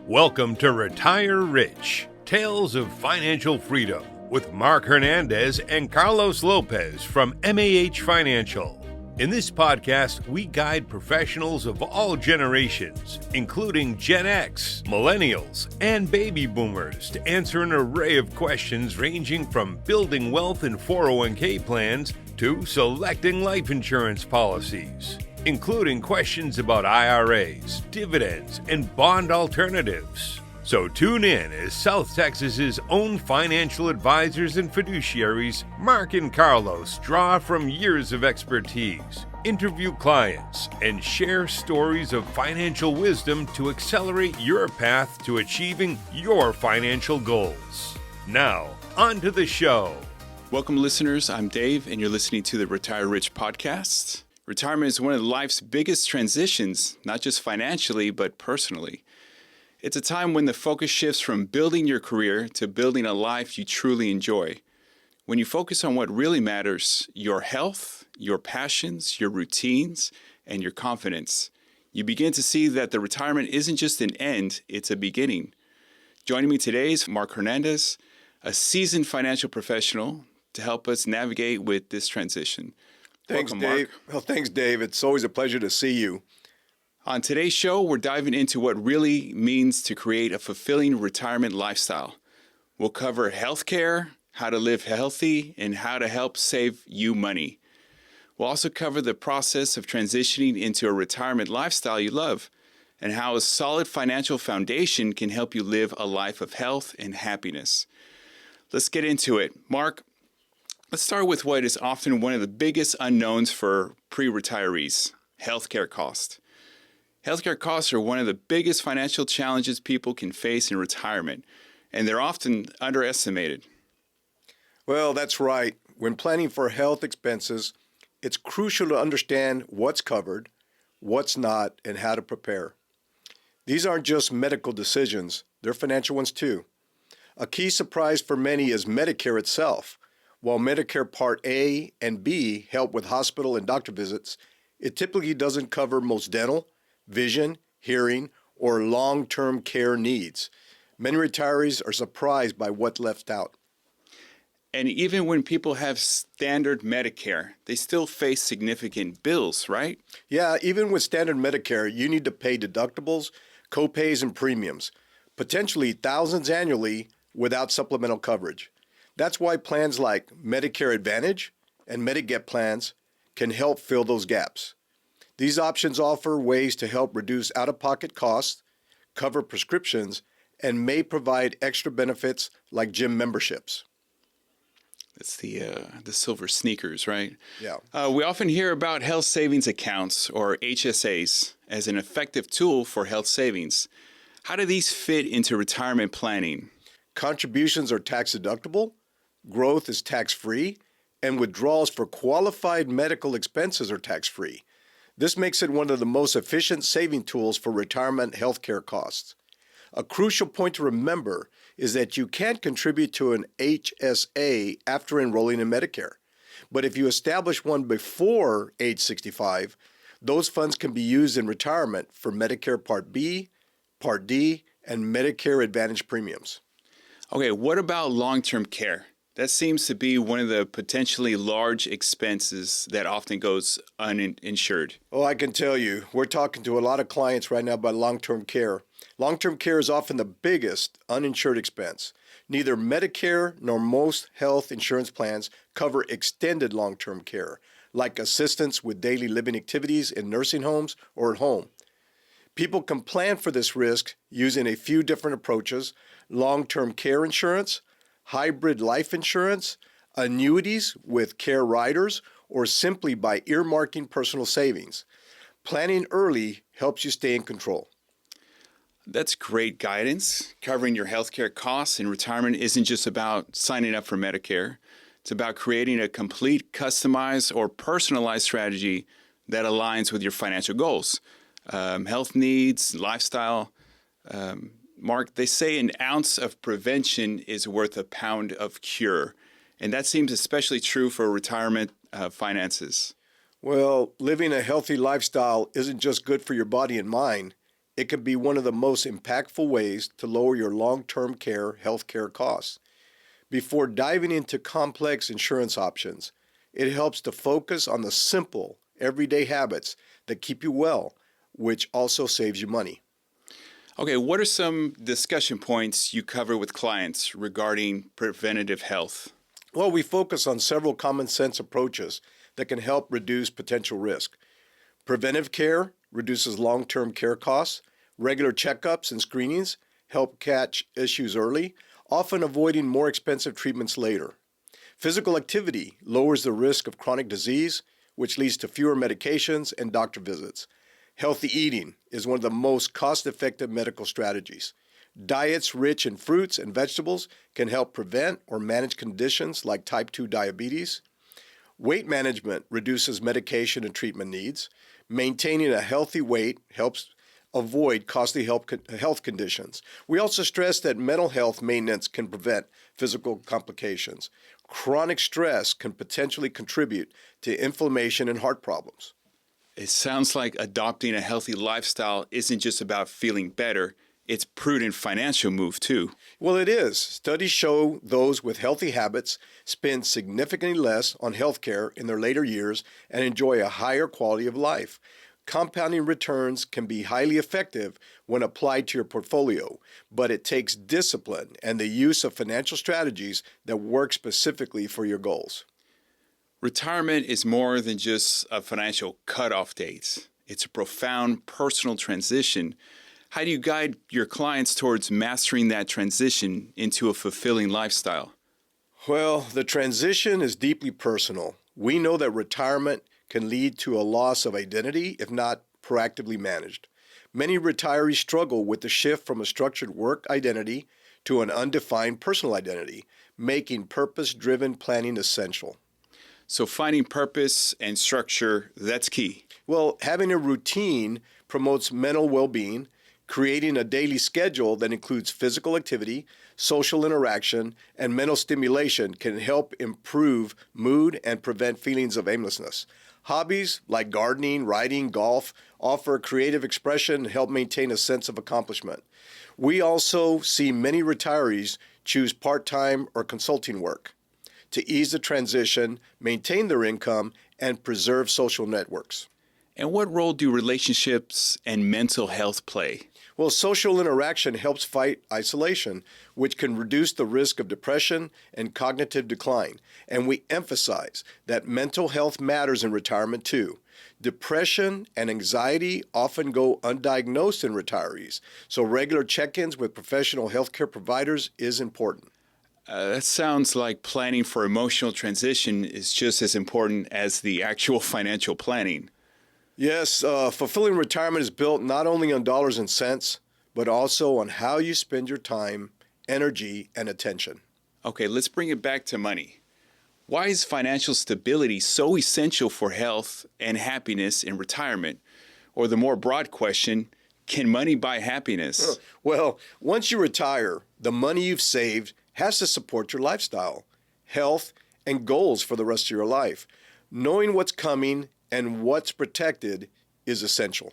Welcome to Retire Rich, Tales of Financial Freedom with Marc Hernandez and Carlos Lopez from M.A.H. Financial. In this podcast, we guide professionals of all generations, including Gen X, Millennials, and Baby Boomers, to answer an array of questions ranging from building wealth in 401k plans to selecting life insurance policies, including questions about IRAs, dividends, and bond alternatives. So tune in as South Texas's own financial advisors and fiduciaries, Marc and Carlos, draw from years of expertise, interview clients, and share stories of financial wisdom to accelerate your path to achieving your financial goals. Now, on to the show. Welcome, listeners. I'm Dave, and you're listening to the Retire Rich podcast. Retirement is one of life's biggest transitions, not just financially, but personally. It's a time when the focus shifts from building your career to building a life you truly enjoy. When you focus on what really matters, your health, your passions, your routines, and your confidence, you begin to see that the retirement isn't just an end, it's a beginning. Joining me today is Marc Hernandez, a seasoned financial professional, to help us navigate with this transition. Thanks, Welcome, Dave. Marc. Well, thanks, Dave. It's always a pleasure to see you. On today's show, we're diving into what really means to create a fulfilling retirement lifestyle. We'll cover healthcare, how to live healthy, and how to help save you money. We'll also cover the process of transitioning into a retirement lifestyle you love, and how a solid financial foundation can help you live a life of health and happiness. Let's get into it. Marc, let's start with what is often one of the biggest unknowns for pre-retirees, healthcare costs. Healthcare costs are one of the biggest financial challenges people can face in retirement, and they're often underestimated. Well, that's right. When planning for health expenses, it's crucial to understand what's covered, what's not, and how to prepare. These aren't just medical decisions, they're financial ones too. A key surprise for many is Medicare itself. While Medicare Part A and B help with hospital and doctor visits, it typically doesn't cover most dental, vision, hearing, or long-term care needs. Many retirees are surprised by what's left out. And even when people have standard Medicare, they still face significant bills, right? Yeah, even with standard Medicare, you need to pay deductibles, co-pays, and premiums, potentially thousands annually without supplemental coverage. That's why plans like Medicare Advantage and Medigap plans can help fill those gaps. These options offer ways to help reduce out-of-pocket costs, cover prescriptions, and may provide extra benefits like gym memberships. That's the silver sneakers, right? Yeah. We often hear about health savings accounts, or HSAs, as an effective tool for health savings. How do these fit into retirement planning? Contributions are tax-deductible, growth is tax-free, and withdrawals for qualified medical expenses are tax-free. This makes it one of the most efficient saving tools for retirement healthcare costs. A crucial point to remember is that you can't contribute to an HSA after enrolling in Medicare. But if you establish one before age 65, those funds can be used in retirement for Medicare Part B, Part D, and Medicare Advantage premiums. Okay, what about long-term care? That seems to be one of the potentially large expenses that often goes uninsured. Oh, I can tell you, we're talking to a lot of clients right now about long-term care. Long-term care is often the biggest uninsured expense. Neither Medicare nor most health insurance plans cover extended long-term care, like assistance with daily living activities in nursing homes or at home. People can plan for this risk using a few different approaches: long-term care insurance, hybrid life insurance, annuities with care riders, or simply by earmarking personal savings. Planning early helps you stay in control. That's great guidance. Covering your healthcare costs in retirement isn't just about signing up for Medicare. It's about creating a complete, customized, or personalized strategy that aligns with your financial goals, health needs, lifestyle. Marc, they say an ounce of prevention is worth a pound of cure. And that seems especially true for retirement finances. Well, living a healthy lifestyle isn't just good for your body and mind, it can be one of the most impactful ways to lower your long-term care healthcare costs. Before diving into complex insurance options, it helps to focus on the simple, everyday habits that keep you well, which also saves you money. Okay, what are some discussion points you cover with clients regarding preventative health? Well, we focus on several common sense approaches that can help reduce potential risk. Preventive care reduces long-term care costs. Regular checkups and screenings help catch issues early, often avoiding more expensive treatments later. Physical activity lowers the risk of chronic disease, which leads to fewer medications and doctor visits. Healthy eating is one of the most cost-effective medical strategies. Diets rich in fruits and vegetables can help prevent or manage conditions like type 2 diabetes. Weight management reduces medication and treatment needs. Maintaining a healthy weight helps avoid costly health conditions. We also stress that mental health maintenance can prevent physical complications. Chronic stress can potentially contribute to inflammation and heart problems. It sounds like adopting a healthy lifestyle isn't just about feeling better, it's prudent financial move too. Well, it is. Studies show those with healthy habits spend significantly less on healthcare in their later years and enjoy a higher quality of life. Compounding returns can be highly effective when applied to your portfolio, but it takes discipline and the use of financial strategies that work specifically for your goals. Retirement is more than just a financial cutoff date. It's a profound personal transition. How do you guide your clients towards mastering that transition into a fulfilling lifestyle? Well, the transition is deeply personal. We know that retirement can lead to a loss of identity if not proactively managed. Many retirees struggle with the shift from a structured work identity to an undefined personal identity, making purpose-driven planning essential. So finding purpose and structure, that's key. Well, having a routine promotes mental well-being. Creating a daily schedule that includes physical activity, social interaction, and mental stimulation can help improve mood and prevent feelings of aimlessness. Hobbies like gardening, writing, golf offer creative expression and help maintain a sense of accomplishment. We also see many retirees choose part-time or consulting work to ease the transition, maintain their income, and preserve social networks. And what role do relationships and mental health play? Well, social interaction helps fight isolation, which can reduce the risk of depression and cognitive decline. And we emphasize that mental health matters in retirement too. Depression and anxiety often go undiagnosed in retirees, so regular check-ins with professional healthcare providers is important. That sounds like planning for emotional transition is just as important as the actual financial planning. Yes, fulfilling retirement is built not only on dollars and cents, but also on how you spend your time, energy, and attention. Okay, let's bring it back to money. Why is financial stability so essential for health and happiness in retirement? Or the more broad question, can money buy happiness? Well, once you retire, the money you've saved has to support your lifestyle, health, and goals for the rest of your life. Knowing what's coming and what's protected is essential.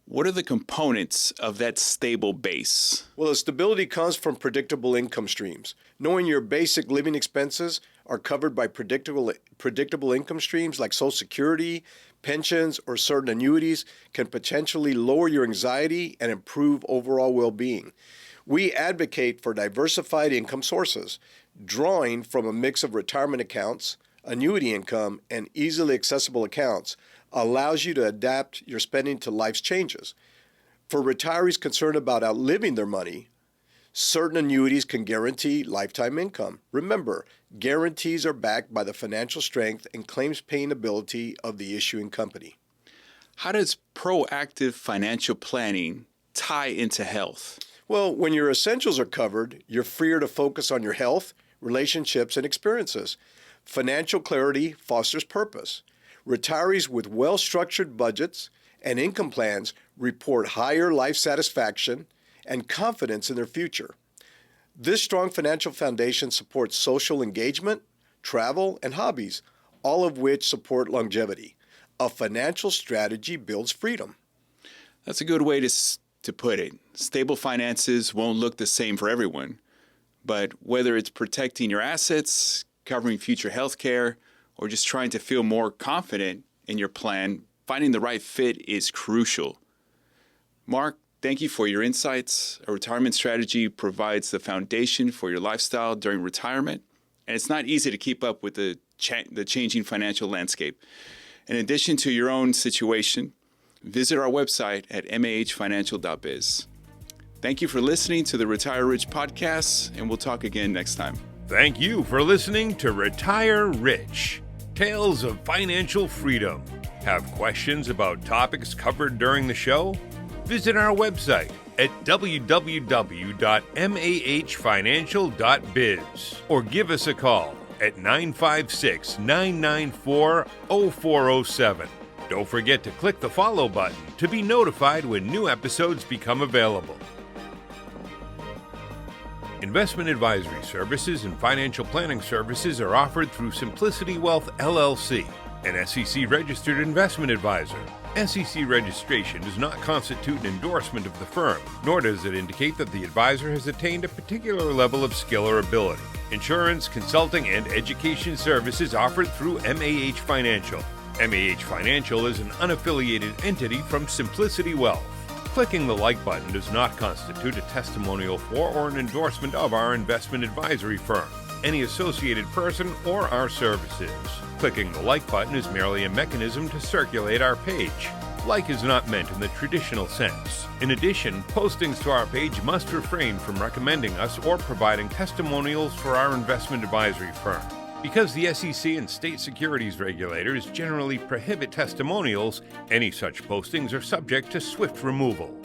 What are the components of that stable base? Well, the stability comes from predictable income streams. Knowing your basic living expenses are covered by predictable income streams like Social Security, pensions, or certain annuities can potentially lower your anxiety and improve overall well-being. We advocate for diversified income sources, drawing from a mix of retirement accounts, annuity income, and easily accessible accounts allows you to adapt your spending to life's changes. For retirees concerned about outliving their money, certain annuities can guarantee lifetime income. Remember, guarantees are backed by the financial strength and claims-paying ability of the issuing company. How does proactive financial planning tie into health? Well, when your essentials are covered, you're freer to focus on your health, relationships, and experiences. Financial clarity fosters purpose. Retirees with well-structured budgets and income plans report higher life satisfaction and confidence in their future. This strong financial foundation supports social engagement, travel, and hobbies, all of which support longevity. A financial strategy builds freedom. That's a good way to to put it. Stable finances won't look the same for everyone, but whether it's protecting your assets, covering future health care, or just trying to feel more confident in your plan, finding the right fit is crucial. Marc, thank you for your insights. A retirement strategy provides the foundation for your lifestyle during retirement, and it's not easy to keep up with the changing financial landscape. In addition to your own situation, visit our website at mahfinancial.biz. Thank you for listening to the Retire Rich podcast, and we'll talk again next time. Thank you for listening to Retire Rich, Tales of Financial Freedom. Have questions about topics covered during the show? Visit our website at www.mahfinancial.biz or give us a call at 956-994-0407. Don't forget to click the follow button to be notified when new episodes become available. Investment advisory services and financial planning services are offered through Simplicity Wealth, LLC, an SEC-registered investment advisor. SEC registration does not constitute an endorsement of the firm, nor does it indicate that the advisor has attained a particular level of skill or ability. Insurance, consulting, and education services offered through M.A.H. Financial. M.A.H. Financial is an unaffiliated entity from Simplicity Wealth. Clicking the like button does not constitute a testimonial for or an endorsement of our investment advisory firm, any associated person, or our services. Clicking the like button is merely a mechanism to circulate our page. Like is not meant in the traditional sense. In addition, postings to our page must refrain from recommending us or providing testimonials for our investment advisory firm. Because the SEC and state securities regulators generally prohibit testimonials, any such postings are subject to swift removal.